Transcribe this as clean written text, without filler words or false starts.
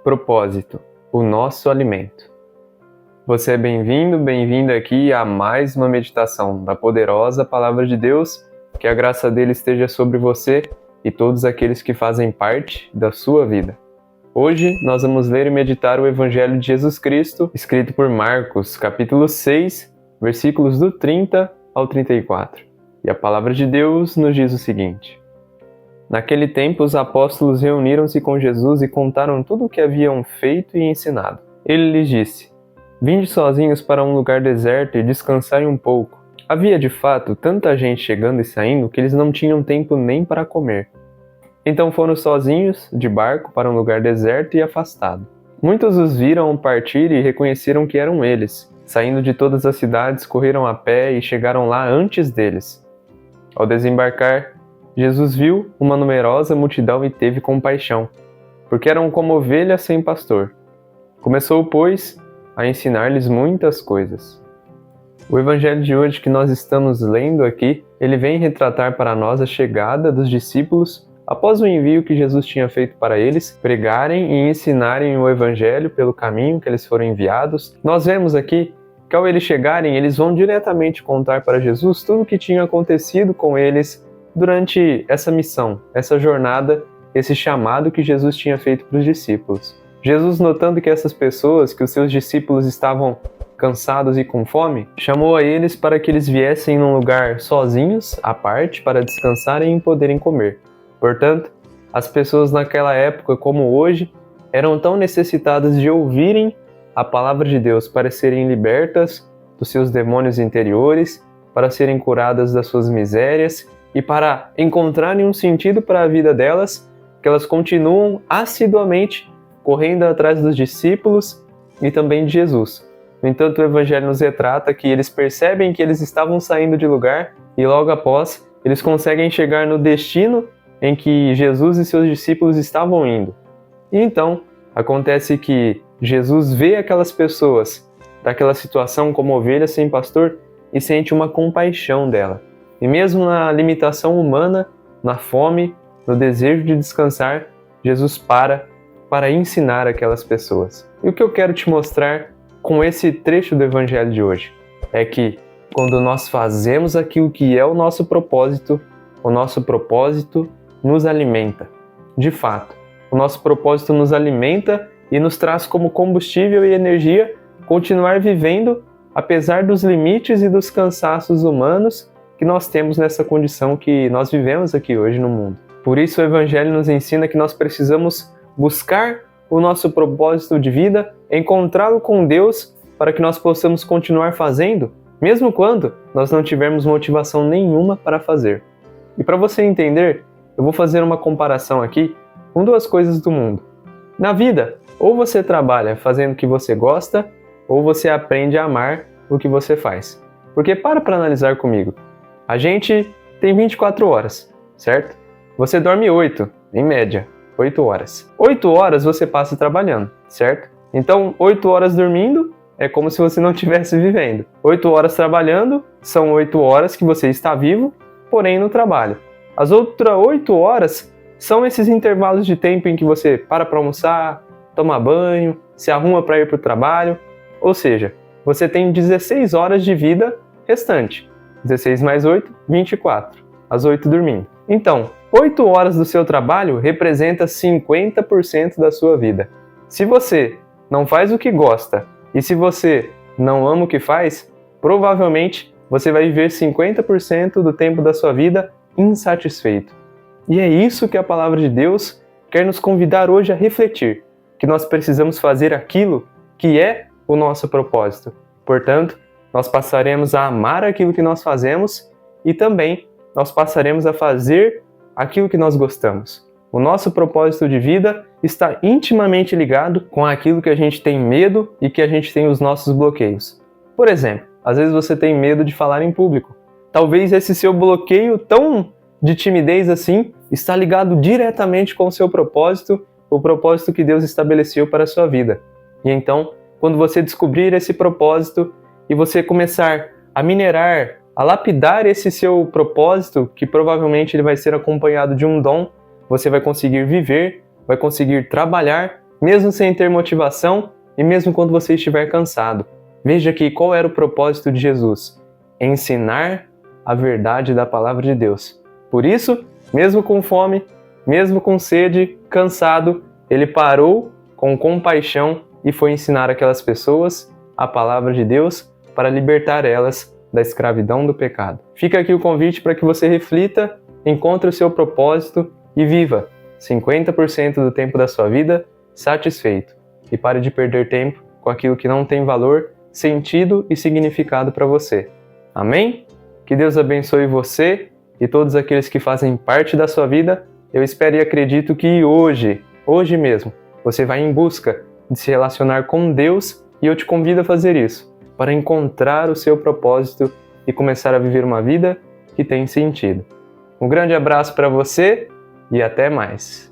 Propósito, o nosso alimento. Você é bem-vindo, bem-vinda aqui a mais uma meditação da poderosa Palavra de Deus. Que a graça dele esteja sobre você e todos aqueles que fazem parte da sua vida. Hoje nós vamos ler e meditar o Evangelho de Jesus Cristo, escrito por Marcos, capítulo 6, versículos do 30 ao 34. E a Palavra de Deus nos diz o seguinte: Naquele tempo, os apóstolos reuniram-se com Jesus e contaram tudo o que haviam feito e ensinado. Ele lhes disse: Vinde sozinhos para um lugar deserto e descansai um pouco. Havia, de fato, tanta gente chegando e saindo que eles não tinham tempo nem para comer. Então foram sozinhos, de barco, para um lugar deserto e afastado. Muitos os viram partir e reconheceram que eram eles. Saindo de todas as cidades, correram a pé e chegaram lá antes deles. Ao desembarcar, Jesus viu uma numerosa multidão e teve compaixão, porque eram como ovelhas sem pastor. Começou, pois, a ensinar-lhes muitas coisas. O evangelho de hoje que nós estamos lendo aqui, ele vem retratar para nós a chegada dos discípulos após o envio que Jesus tinha feito para eles pregarem e ensinarem o evangelho pelo caminho que eles foram enviados. Nós vemos aqui que ao eles chegarem, eles vão diretamente contar para Jesus tudo o que tinha acontecido com eles durante essa missão, essa jornada, esse chamado que Jesus tinha feito para os discípulos. Jesus, notando que essas pessoas, que os seus discípulos estavam cansados e com fome, chamou a eles para que eles viessem num lugar sozinhos, à parte, para descansarem e poderem comer. Portanto, as pessoas naquela época, como hoje, eram tão necessitadas de ouvirem a palavra de Deus para serem libertas dos seus demônios interiores, para serem curadas das suas misérias, e para encontrarem um sentido para a vida delas, que elas continuam assiduamente correndo atrás dos discípulos e também de Jesus. No entanto, o Evangelho nos retrata que eles percebem que eles estavam saindo de lugar e logo após eles conseguem chegar no destino em que Jesus e seus discípulos estavam indo. E então, acontece que Jesus vê aquelas pessoas daquela situação como ovelhas sem pastor e sente uma compaixão dela. E mesmo na limitação humana, na fome, no desejo de descansar, Jesus para ensinar aquelas pessoas. E o que eu quero te mostrar com esse trecho do Evangelho de hoje é que quando nós fazemos aquilo que é o nosso propósito nos alimenta. De fato, o nosso propósito nos alimenta e nos traz como combustível e energia continuar vivendo apesar dos limites e dos cansaços humanos que nós temos nessa condição que nós vivemos aqui hoje no mundo. Por isso o Evangelho nos ensina que nós precisamos buscar o nosso propósito de vida, encontrá-lo com Deus para que nós possamos continuar fazendo, mesmo quando nós não tivermos motivação nenhuma para fazer. E para você entender, eu vou fazer uma comparação aqui com duas coisas do mundo. Na vida, ou você trabalha fazendo o que você gosta, ou você aprende a amar o que você faz. Porque para analisar comigo. A gente tem 24 horas, certo? Você dorme 8, em média, 8 horas. 8 horas você passa trabalhando, certo? Então, 8 horas dormindo é como se você não estivesse vivendo. 8 horas trabalhando são 8 horas que você está vivo, porém no trabalho. As outras 8 horas são esses intervalos de tempo em que você para almoçar, toma banho, se arruma para ir para o trabalho. Ou seja, você tem 16 horas de vida restante. 16 mais 8, 24. As 8 dormindo. Então, 8 horas do seu trabalho representa 50% da sua vida. Se você não faz o que gosta e se você não ama o que faz, provavelmente você vai viver 50% do tempo da sua vida insatisfeito. E é isso que a Palavra de Deus quer nos convidar hoje a refletir, que nós precisamos fazer aquilo que é o nosso propósito. Portanto, nós passaremos a amar aquilo que nós fazemos e também nós passaremos a fazer aquilo que nós gostamos. O nosso propósito de vida está intimamente ligado com aquilo que a gente tem medo e que a gente tem os nossos bloqueios. Por exemplo, às vezes você tem medo de falar em público. Talvez esse seu bloqueio tão de timidez assim está ligado diretamente com o seu propósito, o propósito que Deus estabeleceu para a sua vida. E então, quando você descobrir esse propósito e você começar a minerar, a lapidar esse seu propósito, que provavelmente ele vai ser acompanhado de um dom, você vai conseguir viver, vai conseguir trabalhar mesmo sem ter motivação e mesmo quando você estiver cansado. Veja aqui qual era o propósito de Jesus: ensinar a verdade da palavra de Deus. Por isso, mesmo com fome, mesmo com sede, cansado, ele parou com compaixão e foi ensinar aquelas pessoas a palavra de Deus para libertar elas da escravidão do pecado. Fica aqui o convite para que você reflita, encontre o seu propósito e viva 50% do tempo da sua vida satisfeito. E pare de perder tempo com aquilo que não tem valor, sentido e significado para você. Amém? Que Deus abençoe você e todos aqueles que fazem parte da sua vida. Eu espero e acredito que hoje mesmo, você vai em busca de se relacionar com Deus e eu te convido a fazer isso, para encontrar o seu propósito e começar a viver uma vida que tem sentido. Um grande abraço para você e até mais!